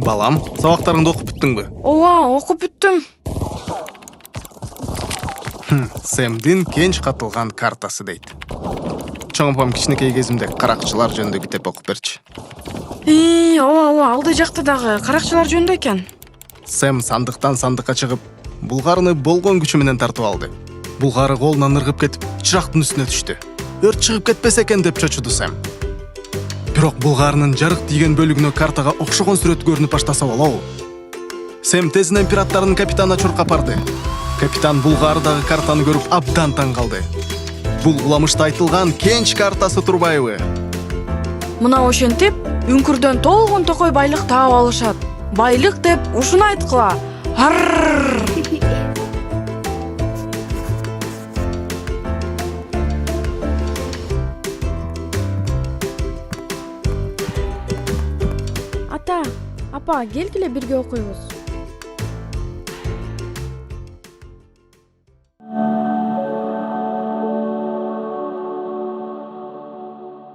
Балам, сабактарыңды окуп бүттүңбү? Ооба, окуп бүттүм. Сэмдин кенч катылган картасы дейт. Чоң апам кичинекей кезимде каракчылар жөнүндө китеп окуп берчи. Ооба, алды жакта дагы каракчылар жөнүндө экен. Сэм сандыктан сандыкка чыгып, булгарыны болгон күчү менен тартып алды. Булгары колунан ыргып кетип, чырактын үстүнө түштү. Өрт чыгып кетпесе экен деп чочуду Сэм. Бирок булгарынын жарык тийген бөлүгүнө картага окшогон сүрөт көрүнүп баштаса болобу? Сэм тезинен пираттардын капитанына чуркап барды. Капитан булгарыдагы картаны көрүп абдан таң калды. Бул уламышта айтылган кенч картасы турбайбы? Мына ошентип, үңкүрдөн толгон токой байлык таап алышат. Байлык деп ушуну айткыла. Ата, апа, келгиле бирге окуйбуз.